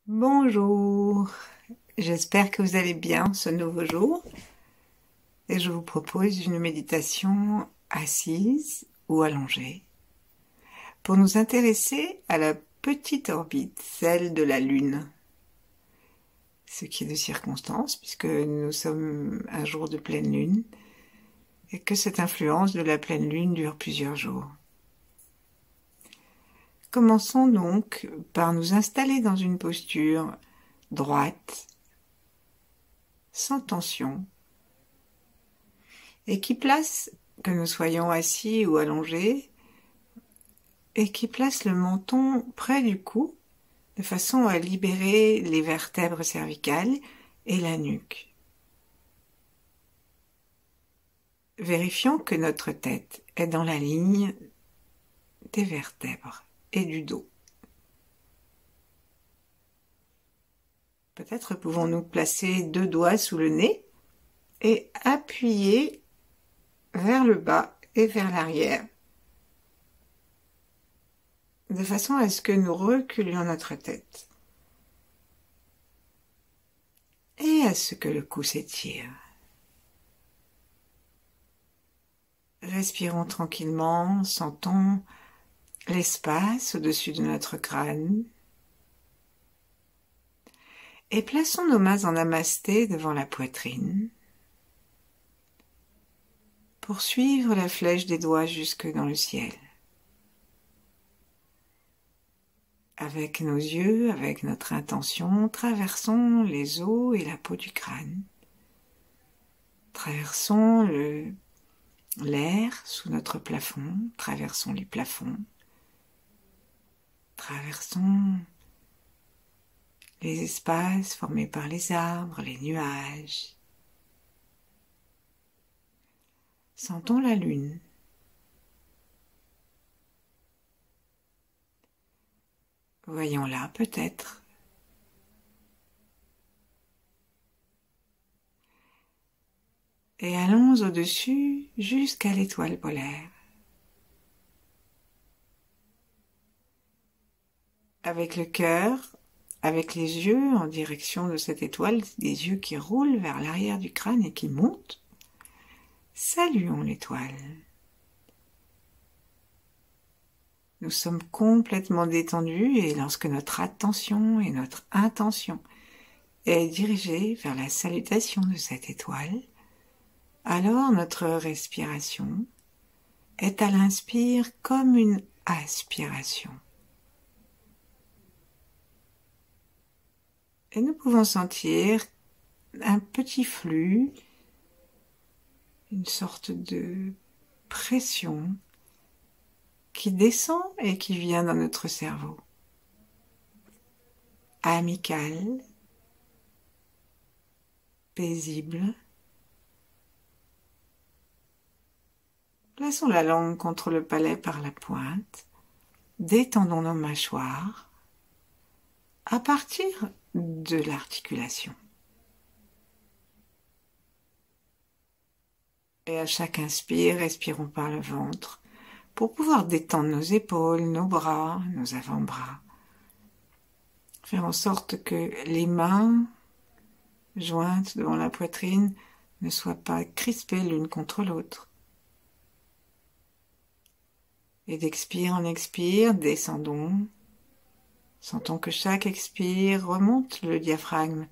Bonjour, j'espère que vous allez bien ce nouveau jour et je vous propose une méditation assise ou allongée pour nous intéresser à la petite orbite, celle de la Lune, ce qui est de circonstance puisque nous sommes un jour de pleine Lune et que cette influence de la pleine Lune dure plusieurs jours. Commençons donc par nous installer dans une posture droite, sans tension, et qui place, que nous soyons assis ou allongés, et qui place le menton près du cou, de façon à libérer les vertèbres cervicales et la nuque. Vérifions que notre tête est dans la ligne des vertèbres et du dos. Peut-être pouvons-nous placer 2 doigts sous le nez et appuyer vers le bas et vers l'arrière, de façon à ce que nous reculions notre tête et à ce que le cou s'étire. Respirons tranquillement, sentons l'espace au-dessus de notre crâne et plaçons nos mains en namasté devant la poitrine pour suivre la flèche des doigts jusque dans le ciel. Avec nos yeux, avec notre intention, traversons les os et la peau du crâne. Traversons l'air sous notre plafond, traversons les plafonds, traversons les espaces formés par les arbres, les nuages. Sentons la lune. Voyons-la peut-être. Et allons au-dessus jusqu'à l'étoile polaire. Avec le cœur, avec les yeux en direction de cette étoile, des yeux qui roulent vers l'arrière du crâne et qui montent, saluons l'étoile. Nous sommes complètement détendus et lorsque notre attention et notre intention est dirigée vers la salutation de cette étoile, alors notre respiration est à l'inspire comme une aspiration. Et nous pouvons sentir un petit flux, une sorte de pression qui descend et qui vient dans notre cerveau. Amical, paisible. Plaçons la langue contre le palais par la pointe. Détendons nos mâchoires à partir de l'articulation. Et à chaque inspire, respirons par le ventre pour pouvoir détendre nos épaules, nos bras, nos avant-bras. Faire en sorte que les mains jointes devant la poitrine ne soient pas crispées l'une contre l'autre. Et d'expire en expire, descendons. Sentons que chaque expire remonte le diaphragme.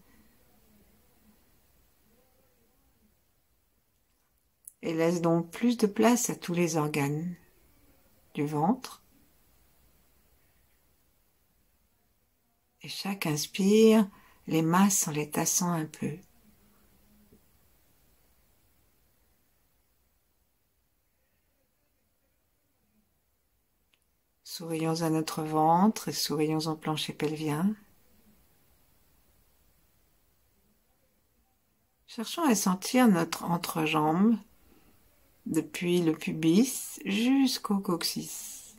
Et laisse donc plus de place à tous les organes du ventre. Et chaque inspire, les masse en les tassant un peu. Sourions à notre ventre et sourions au plancher pelvien. Cherchons à sentir notre entrejambe depuis le pubis jusqu'au coccyx.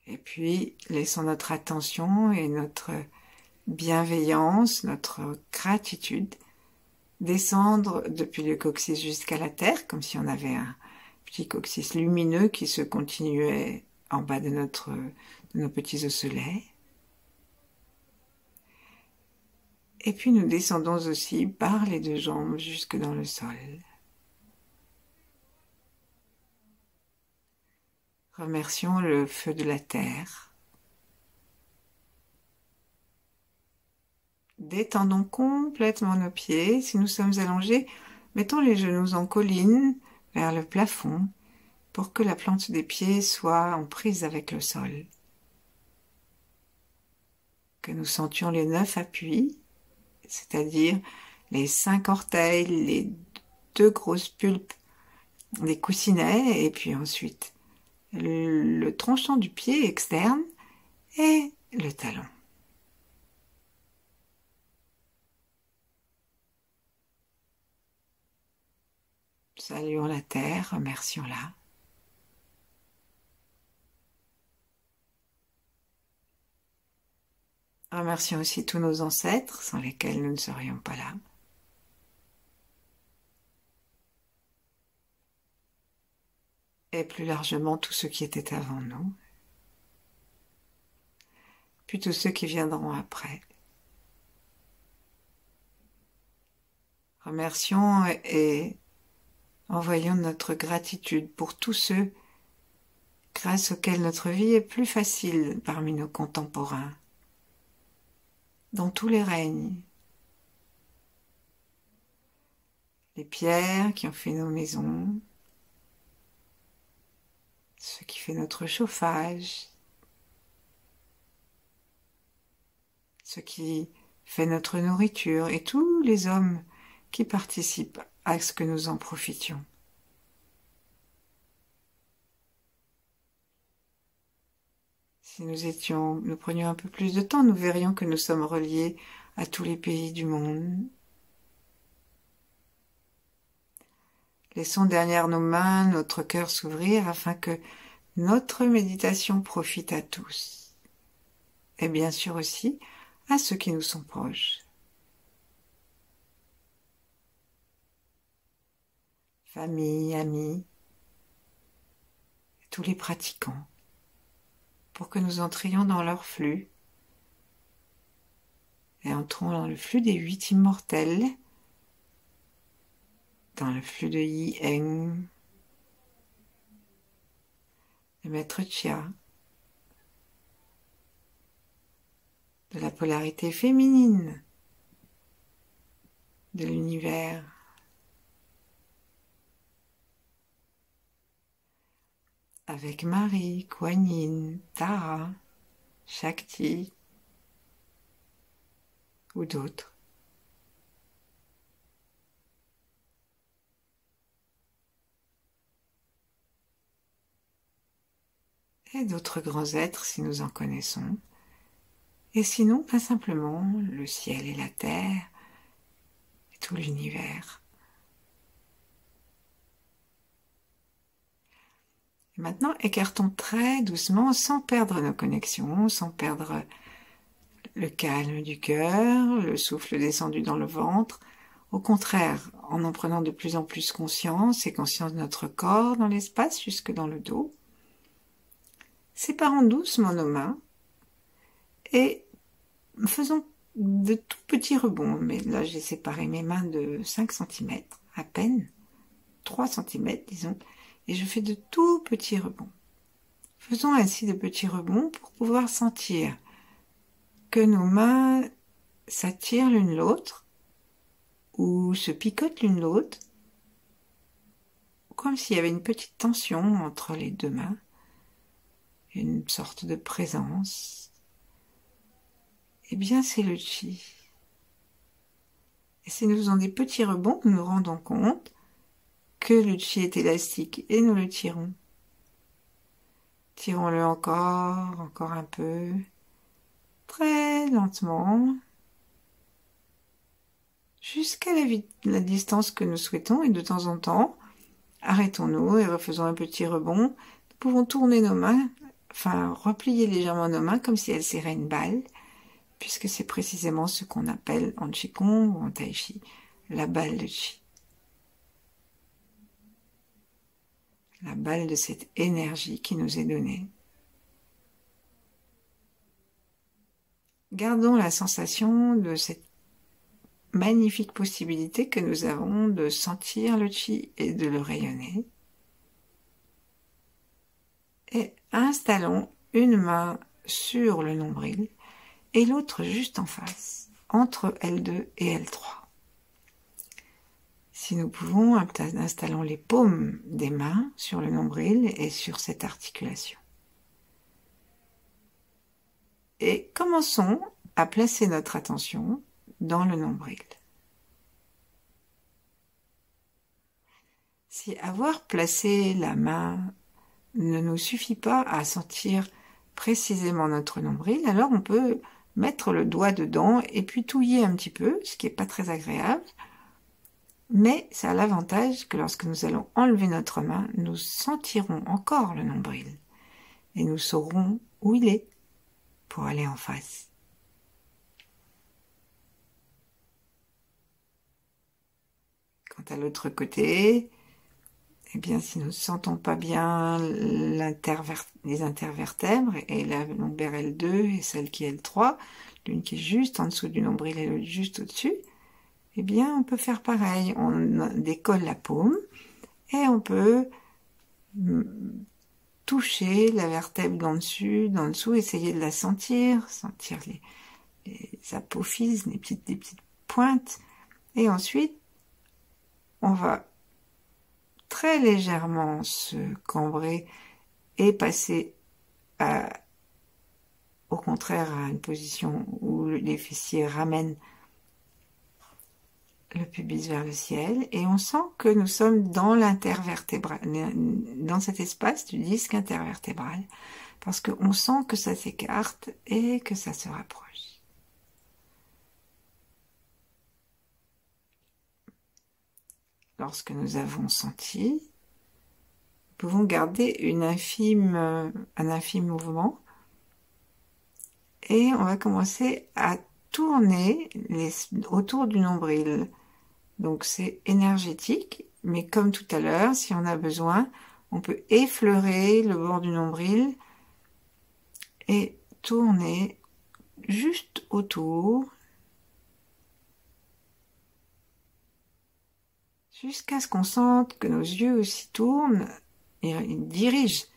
Et puis, laissons notre attention et notre bienveillance, notre gratitude descendre depuis le coccyx jusqu'à la terre, comme si on avait petit coccyx lumineux qui se continuait en bas de nos petits osselets. Et puis nous descendons aussi par les deux jambes jusque dans le sol. Remercions le feu de la terre. Détendons complètement nos pieds. Si nous sommes allongés, mettons les genoux en colline vers le plafond pour que la plante des pieds soit en prise avec le sol. Que nous sentions les 9 appuis, c'est-à-dire les 5 orteils, les 2 grosses pulpes des coussinets, et puis ensuite le tranchant du pied externe et le talon. Saluons la terre, remercions-la. Remercions aussi tous nos ancêtres, sans lesquels nous ne serions pas là. Et plus largement tous ceux qui étaient avant nous. Puis tous ceux qui viendront après. Remercions et envoyons notre gratitude pour tous ceux grâce auxquels notre vie est plus facile parmi nos contemporains, dans tous les règnes. Les pierres qui ont fait nos maisons, ce qui fait notre chauffage, ce qui fait notre nourriture et tous les hommes qui participent à ce que nous en profitions. Si nous prenions un peu plus de temps, nous verrions que nous sommes reliés à tous les pays du monde. Laissons derrière nos mains notre cœur s'ouvrir afin que notre méditation profite à tous. Et bien sûr aussi à ceux qui nous sont proches. Famille, amis, tous les pratiquants, pour que nous entrions dans leur flux et entrons dans le flux des 8 immortels, dans le flux de Yi Heng, de Maître Chia, de la polarité féminine de l'univers, avec Marie, Kuan Yin, Tara, Shakti ou d'autres. Et d'autres grands êtres si nous en connaissons. Et sinon, pas simplement le ciel et la terre et tout l'univers. Et maintenant, écartons très doucement, sans perdre nos connexions, sans perdre le calme du cœur, le souffle descendu dans le ventre. Au contraire, en prenant de plus en plus conscience et conscience de notre corps dans l'espace jusque dans le dos. Séparons doucement nos mains et faisons de tout petits rebonds. Mais là, j'ai séparé mes mains de 5 cm, à peine, 3 cm, disons, et je fais de tout petits rebonds. Faisons ainsi de petits rebonds pour pouvoir sentir que nos mains s'attirent l'une l'autre ou se picotent l'une l'autre, comme s'il y avait une petite tension entre les deux mains, une sorte de présence. Eh bien, c'est le chi. Et si nous faisons des petits rebonds, nous nous rendons compte que le chi est élastique et nous le tirons. Tirons-le encore un peu, très lentement, jusqu'à la distance que nous souhaitons, et de temps en temps, arrêtons-nous et refaisons un petit rebond. Nous pouvons tourner nos mains, enfin replier légèrement nos mains comme si elles serraient une balle, puisque c'est précisément ce qu'on appelle en Qigong ou en Tai Chi, la balle de Qi. la balle de cette énergie qui nous est donnée. Gardons la sensation de cette magnifique possibilité que nous avons de sentir le chi et de le rayonner. Et installons une main sur le nombril et l'autre juste en face, entre L2 et L3. Si nous pouvons, installons les paumes des mains sur le nombril et sur cette articulation. Et commençons à placer notre attention dans le nombril. Si avoir placé la main ne nous suffit pas à sentir précisément notre nombril, alors on peut mettre le doigt dedans et puis touiller un petit peu, ce qui n'est pas très agréable, mais ça a l'avantage que lorsque nous allons enlever notre main, nous sentirons encore le nombril et nous saurons où il est pour aller en face. Quant à l'autre côté, eh bien, si nous ne sentons pas bien les intervertèbres, et la lombaire L2 et celle qui est L3, l'une qui est juste en dessous du nombril et l'autre juste au-dessus, eh bien, on peut faire pareil. On décolle la paume et on peut toucher la vertèbre d'en dessous, essayer de la sentir les apophyses, les petites pointes, et ensuite, on va très légèrement se cambrer et passer au contraire à une position où les fessiers ramènent le pubis vers le ciel, et on sent que nous sommes dans l'intervertébral, dans cet espace du disque intervertébral, parce qu'on sent que ça s'écarte et que ça se rapproche. Lorsque nous avons senti, nous pouvons garder un infime mouvement et on va commencer à tourner autour du nombril. Donc c'est énergétique, mais comme tout à l'heure, si on a besoin, on peut effleurer le bord du nombril et tourner juste autour, jusqu'à ce qu'on sente que nos yeux aussi tournent et ils dirigent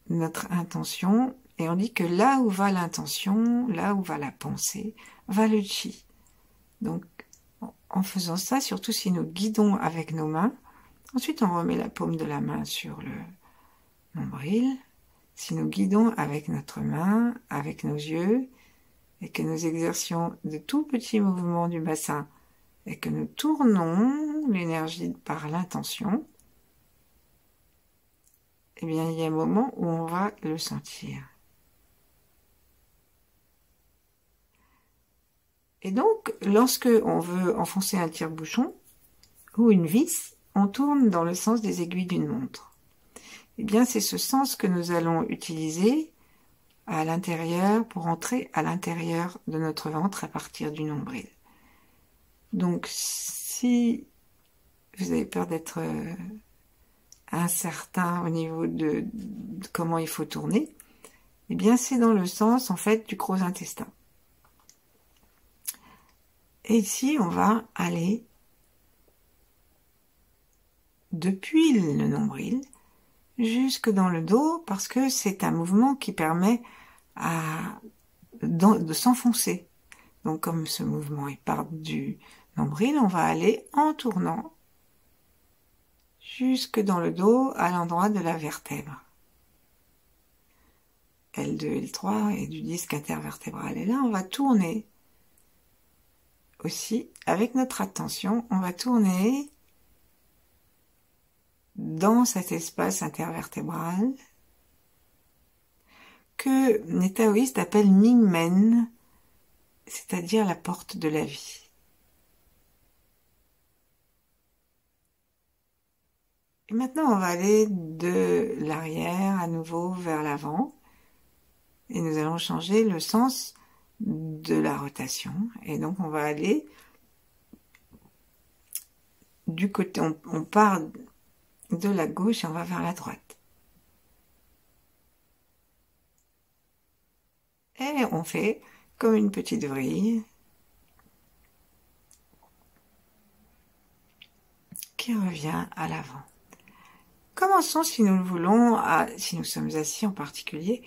notre intention. Et on dit que là où va l'intention, là où va la pensée, va le chi. Donc, en faisant ça, surtout si nous guidons avec nos mains, ensuite on remet la paume de la main sur le nombril. Si nous guidons avec notre main, avec nos yeux, et que nous exercions de tout petits mouvements du bassin, et que nous tournons l'énergie par l'intention, eh bien, il y a un moment où on va le sentir. Et donc, lorsque on veut enfoncer un tire-bouchon ou une vis, on tourne dans le sens des aiguilles d'une montre. Eh bien, c'est ce sens que nous allons utiliser à l'intérieur pour entrer à l'intérieur de notre ventre à partir du nombril. Donc, si vous avez peur d'être incertain au niveau de comment il faut tourner, eh bien, c'est dans le sens, en fait, du gros intestin. Et ici, on va aller depuis le nombril jusque dans le dos, parce que c'est un mouvement qui permet de s'enfoncer. Donc, comme ce mouvement il part du nombril, on va aller en tournant jusque dans le dos, à l'endroit de la vertèbre. L2, L3 et du disque intervertébral. Et là, on va tourner aussi, avec notre attention, on va tourner dans cet espace intervertébral que les taoïstes appellent Mingmen, c'est-à-dire la porte de la vie. Et maintenant, on va aller de l'arrière à nouveau vers l'avant et nous allons changer le sens de la rotation. Et donc, on va aller du côté, on part de la gauche et on va vers la droite. Et on fait comme une petite vrille qui revient à l'avant. Commençons, si nous le voulons, si nous sommes assis en particulier,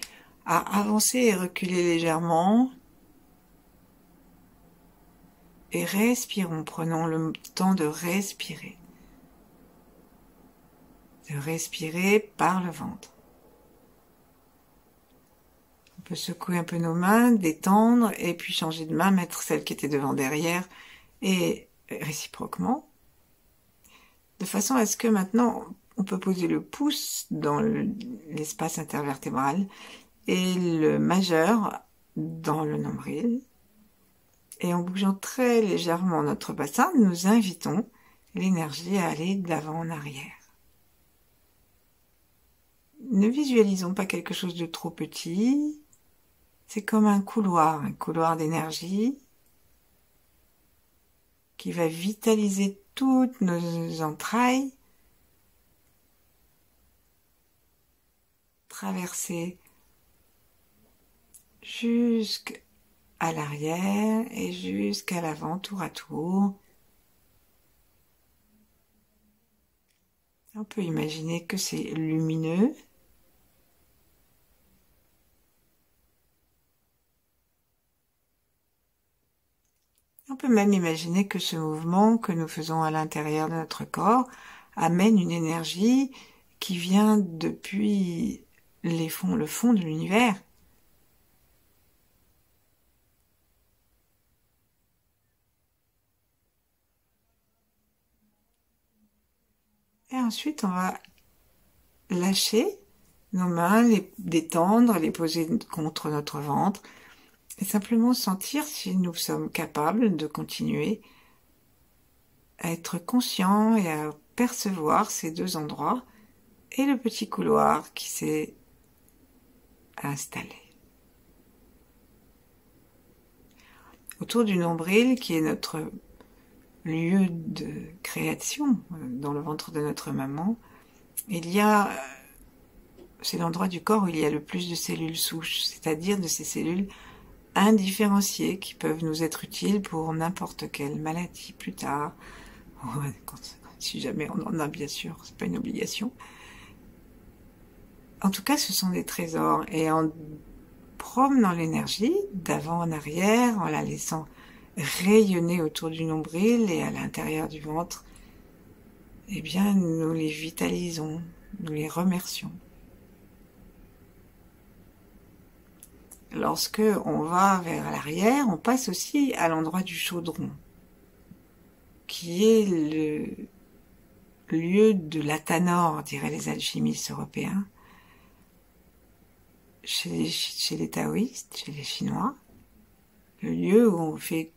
à avancer et reculer légèrement. Et respirons, prenons le temps de respirer. De respirer par le ventre. On peut secouer un peu nos mains, détendre, et puis changer de main, mettre celle qui était devant derrière, et réciproquement. De façon à ce que maintenant, on peut poser le pouce dans l'espace intervertébral et le majeur dans le nombril. Et en bougeant très légèrement notre bassin, nous invitons l'énergie à aller d'avant en arrière. Ne visualisons pas quelque chose de trop petit. C'est comme un couloir d'énergie qui va vitaliser toutes nos entrailles, traverser jusqu'à l'arrière et jusqu'à l'avant, tour à tour. On peut imaginer que c'est lumineux. On peut même imaginer que ce mouvement que nous faisons à l'intérieur de notre corps amène une énergie qui vient depuis le fond de l'univers. Et ensuite, on va lâcher nos mains, les détendre, les poser contre notre ventre et simplement sentir si nous sommes capables de continuer à être conscients et à percevoir ces deux endroits et le petit couloir qui s'est installé. Autour du nombril, qui est notre lieu de création dans le ventre de notre maman, c'est l'endroit du corps où il y a le plus de cellules souches, c'est-à-dire de ces cellules indifférenciées qui peuvent nous être utiles pour n'importe quelle maladie plus tard, si jamais on en a, bien sûr, c'est pas une obligation. En tout cas, ce sont des trésors, et en promenant l'énergie d'avant en arrière, en la laissant rayonner autour du nombril et à l'intérieur du ventre, eh bien, nous les vitalisons, nous les remercions. Lorsque on va vers l'arrière, on passe aussi à l'endroit du chaudron, qui est le lieu de l'athanor, diraient les alchimistes européens, chez les taoïstes, chez les Chinois, le lieu où on fait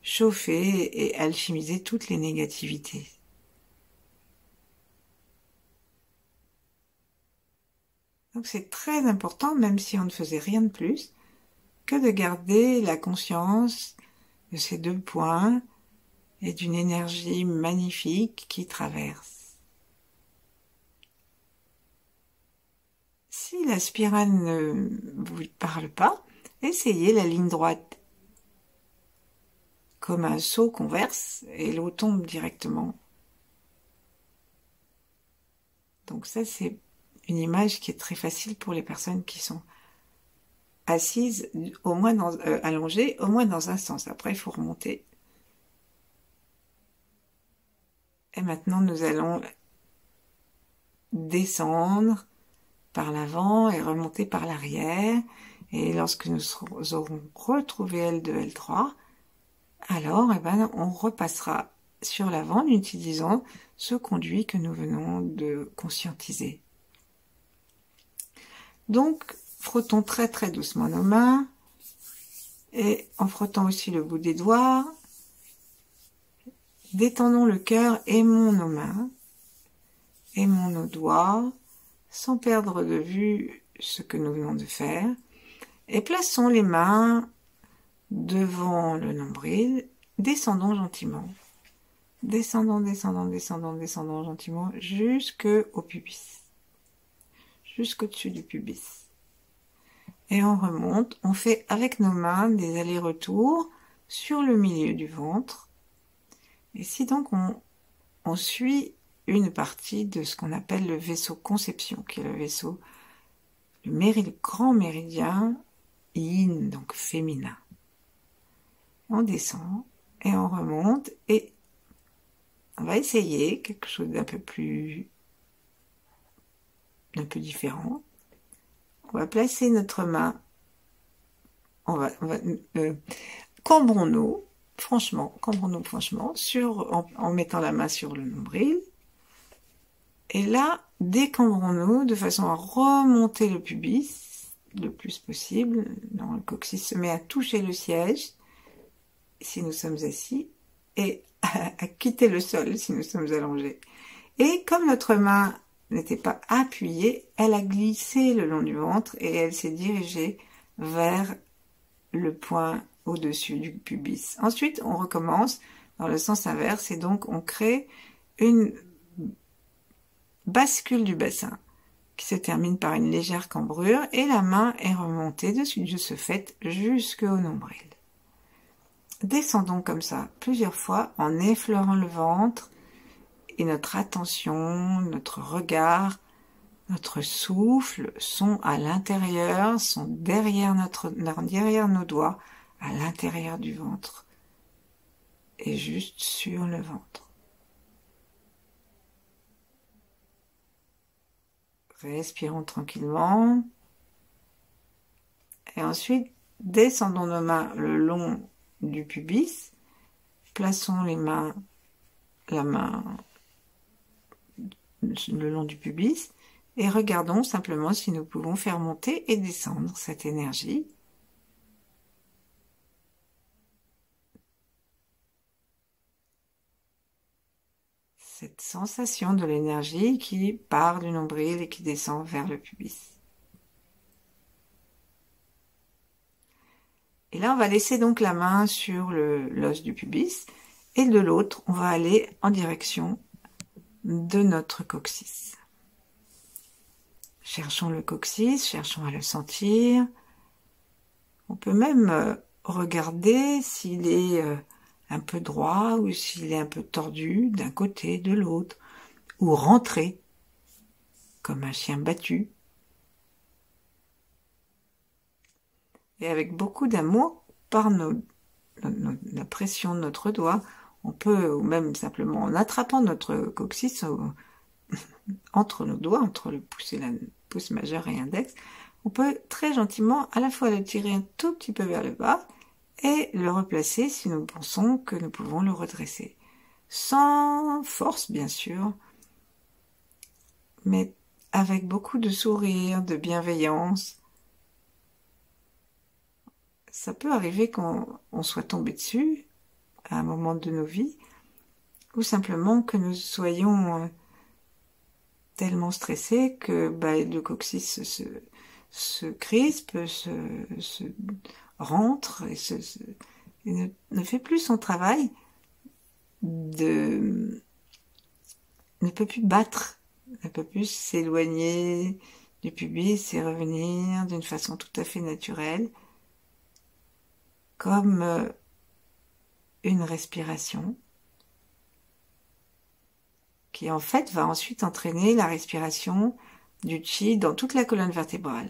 chauffer et alchimiser toutes les négativités. Donc c'est très important, même si on ne faisait rien de plus, que de garder la conscience de ces deux points et d'une énergie magnifique qui traverse. Si la spirale ne vous parle pas, essayez la ligne droite, comme un seau qu'on verse et l'eau tombe directement. Donc ça, c'est une image qui est très facile pour les personnes qui sont assises, allongées, au moins dans un sens. Après, il faut remonter. Et maintenant, nous allons descendre par l'avant et remonter par l'arrière. Et lorsque nous aurons retrouvé L2, L3, alors on repassera sur l'avant en utilisant ce conduit que nous venons de conscientiser. Donc, frottons très très doucement nos mains et en frottant aussi le bout des doigts, détendons le cœur, aimons nos mains, aimons nos doigts, sans perdre de vue ce que nous venons de faire, et plaçons les mains devant le nombril, descendons gentiment. descendons, descendons, descendons, descendons gentiment jusqu'au pubis, jusqu'au-dessus du pubis. Et on remonte, on fait avec nos mains des allers-retours sur le milieu du ventre. Et si donc on suit une partie de ce qu'on appelle le vaisseau conception, qui est le vaisseau, le grand méridien yin, donc féminin. On descend et on remonte et on va essayer quelque chose d'un peu différent. On va placer notre main, cambrons-nous franchement, en mettant la main sur le nombril. Et là, décambrons-nous de façon à remonter le pubis le plus possible. Non, le coccyx se met à toucher le siège si nous sommes assis et à quitter le sol si nous sommes allongés. Et comme notre main n'était pas appuyée, elle a glissé le long du ventre et elle s'est dirigée vers le point au-dessus du pubis. Ensuite, on recommence dans le sens inverse et donc on crée une bascule du bassin qui se termine par une légère cambrure et la main est remontée de ce fait jusqu'au nombril. Descendons comme ça plusieurs fois en effleurant le ventre et notre attention, notre regard, notre souffle sont à l'intérieur, sont derrière nos doigts, à l'intérieur du ventre et juste sur le ventre. Respirons tranquillement et ensuite descendons nos mains le long du pubis, plaçons la main le long du pubis et regardons simplement si nous pouvons faire monter et descendre cette énergie. Cette sensation de l'énergie qui part du nombril et qui descend vers le pubis. Et là, on va laisser donc la main sur l'os du pubis et de l'autre, on va aller en direction de notre coccyx. Cherchons le coccyx, cherchons à le sentir. On peut même regarder s'il est un peu droit ou s'il est un peu tordu d'un côté, de l'autre, ou rentrer comme un chien battu. Et avec beaucoup d'amour, par la pression de notre doigt, on peut, ou même simplement en attrapant notre coccyx entre nos doigts, entre le pouce majeur et index, on peut très gentiment à la fois le tirer un tout petit peu vers le bas et le replacer si nous pensons que nous pouvons le redresser. Sans force, bien sûr, mais avec beaucoup de sourire, de bienveillance. Ça peut arriver qu'on soit tombé dessus à un moment de nos vies, ou simplement que nous soyons tellement stressés que le coccyx se crispe, se rentre et ne fait plus son travail, ne peut plus battre, ne peut plus s'éloigner du pubis et revenir d'une façon tout à fait naturelle, comme une respiration qui en fait va ensuite entraîner la respiration du chi dans toute la colonne vertébrale.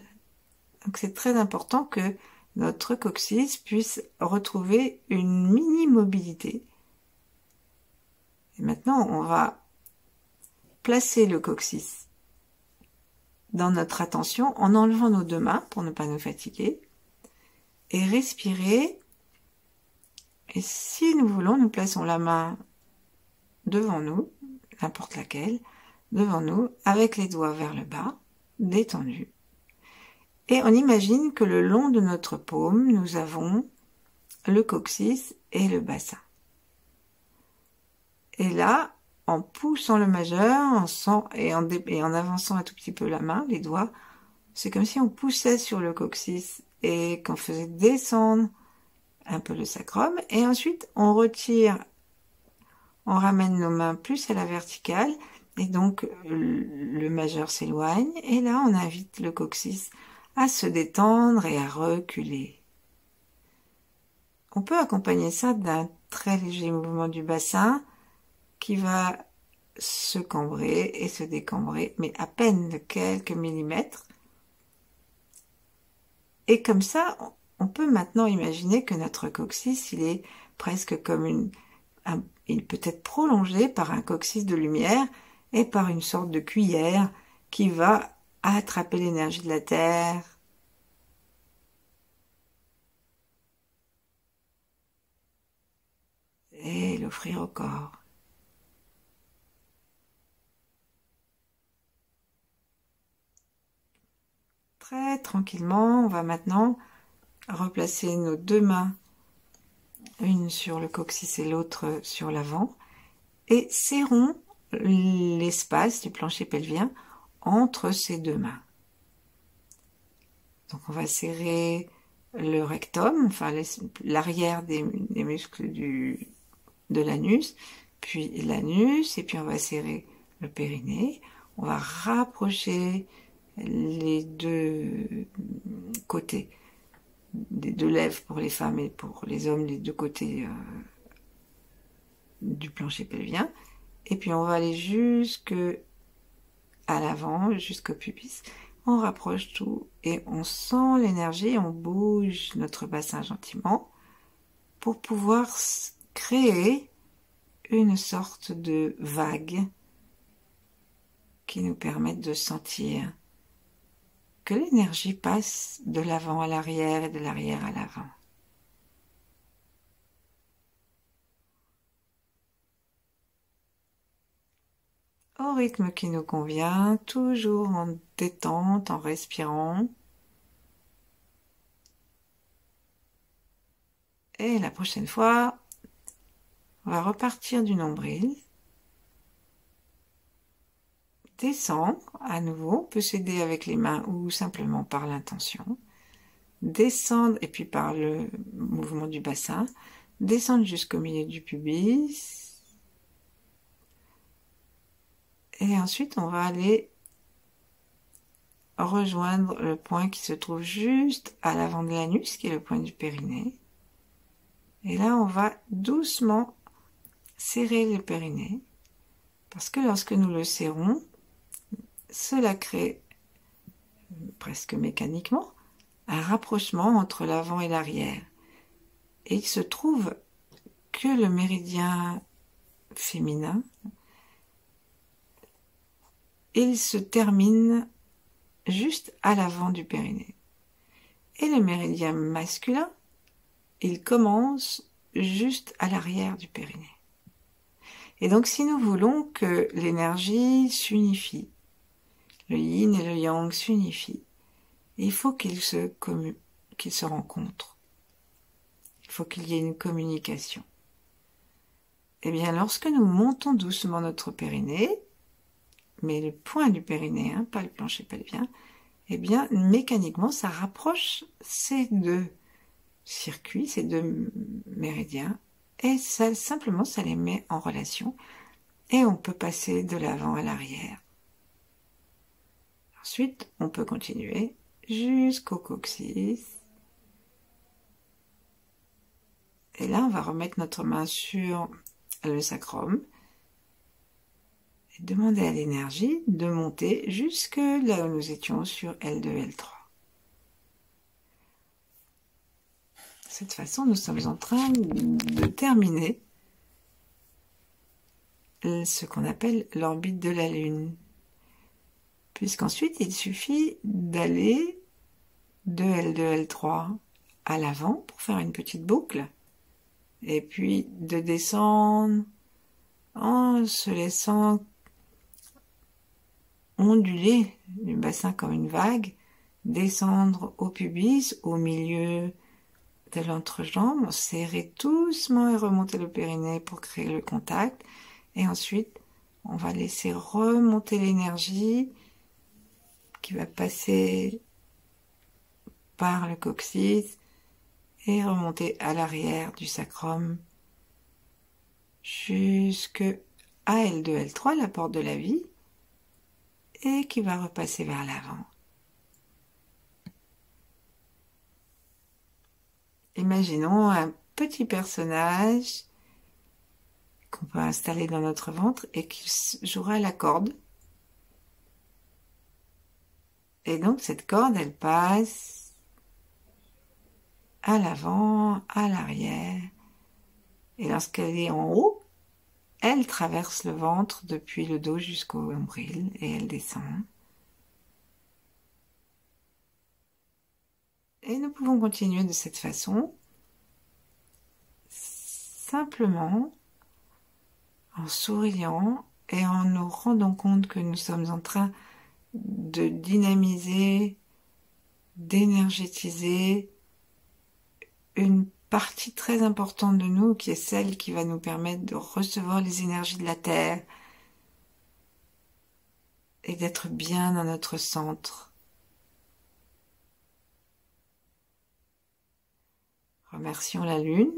Donc c'est très important que notre coccyx puisse retrouver une mini-mobilité. Et maintenant, on va placer le coccyx dans notre attention en enlevant nos deux mains pour ne pas nous fatiguer et respirer. Et si nous voulons, nous plaçons la main devant nous, n'importe laquelle, devant nous, avec les doigts vers le bas, détendus. Et on imagine que le long de notre paume, nous avons le coccyx et le bassin. Et là, en poussant le majeur et en avançant un tout petit peu la main, les doigts, c'est comme si on poussait sur le coccyx et qu'on faisait descendre un peu le sacrum. Et ensuite, on retire On ramène nos mains plus à la verticale et donc le majeur s'éloigne. Et là, on invite le coccyx à se détendre et à reculer. On peut accompagner ça d'un très léger mouvement du bassin qui va se cambrer et se décambrer, mais à peine de quelques millimètres. Et comme ça, on peut maintenant imaginer que notre coccyx, il est presque comme il peut être prolongé par un coccyx de lumière et par une sorte de cuillère qui va attraper l'énergie de la Terre et l'offrir au corps. Très tranquillement, on va maintenant replacer nos deux mains, une sur le coccyx et l'autre sur l'avant, et serrons l'espace du plancher pelvien entre ces deux mains. Donc on va serrer le rectum, enfin l'arrière des muscles de l'anus, puis l'anus, et puis on va serrer le périnée. On va rapprocher les deux côtés des deux lèvres pour les femmes et pour les hommes, les deux côtés du plancher pelvien. Et puis on va aller jusque à l'avant, jusqu'au pubis. On rapproche tout et on sent l'énergie, on bouge notre bassin gentiment pour pouvoir créer une sorte de vague qui nous permette de sentir que l'énergie passe de l'avant à l'arrière et de l'arrière à l'avant. Au rythme qui nous convient, toujours en détente, en respirant. Et la prochaine fois, on va repartir du nombril. Descendre à nouveau, on peut s'aider avec les mains ou simplement par l'intention. Descendre et puis par le mouvement du bassin, descendre jusqu'au milieu du pubis. Et ensuite, on va aller rejoindre le point qui se trouve juste à l'avant de l'anus, qui est le point du périnée. Et là, on va doucement serrer le périnée, parce que lorsque nous le serrons, cela crée presque mécaniquement un rapprochement entre l'avant et l'arrière. Et il se trouve que le méridien féminin, il se termine juste à l'avant du périnée. Et le méridien masculin, il commence juste à l'arrière du périnée. Et donc si nous voulons que l'énergie s'unifie, le yin et le yang s'unifient, il faut qu'ils se rencontrent. Il faut qu'il y ait une communication. Eh bien, lorsque nous montons doucement notre périnée, mais le point du périnée, hein, pas le plancher pelvien, eh bien, mécaniquement, ça rapproche ces deux circuits, ces deux méridiens, et ça, simplement, ça les met en relation, et on peut passer de l'avant à l'arrière. Ensuite, on peut continuer jusqu'au coccyx. Et là, on va remettre notre main sur le sacrum et demander à l'énergie de monter jusque là où nous étions sur L2, L3. De cette façon, nous sommes en train de terminer ce qu'on appelle l'orbite de la Lune. Puisqu'ensuite, il suffit d'aller de L2, L3 à l'avant pour faire une petite boucle. Et puis de descendre en se laissant onduler du bassin comme une vague, descendre au pubis, au milieu de l'entrejambe, serrer doucement et remonter le périnée pour créer le contact. Et ensuite, on va laisser remonter l'énergie qui va passer par le coccyx et remonter à l'arrière du sacrum jusque à L2, L3, la porte de la vie, et qui va repasser vers l'avant. Imaginons un petit personnage qu'on peut installer dans notre ventre et qui jouera la corde. Et donc cette corde, elle passe à l'avant, à l'arrière. Et lorsqu'elle est en haut, elle traverse le ventre depuis le dos jusqu'au nombril et elle descend. Et nous pouvons continuer de cette façon, simplement en souriant et en nous rendant compte que nous sommes en train de dynamiser, d'énergétiser une partie très importante de nous qui est celle qui va nous permettre de recevoir les énergies de la Terre et d'être bien dans notre centre. Remercions la Lune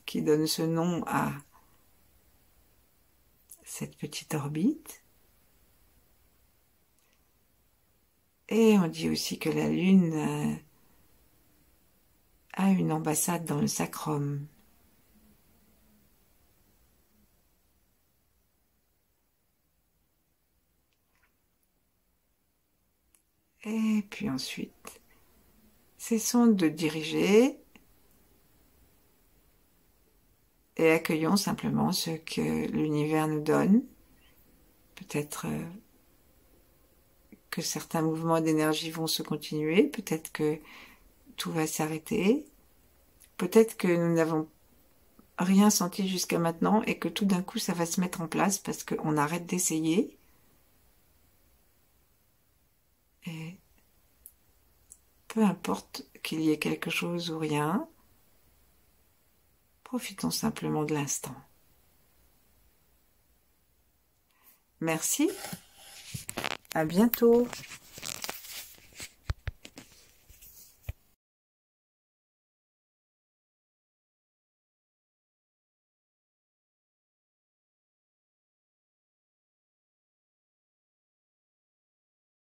qui donne ce nom à cette petite orbite. Et on dit aussi que la Lune a une ambassade dans le sacrum. Et puis ensuite, cessons de diriger et accueillons simplement ce que l'univers nous donne. Peut-être que certains mouvements d'énergie vont se continuer, peut-être que tout va s'arrêter, peut-être que nous n'avons rien senti jusqu'à maintenant et que tout d'un coup ça va se mettre en place parce qu'on arrête d'essayer. Et peu importe qu'il y ait quelque chose ou rien, profitons simplement de l'instant. Merci, à bientôt.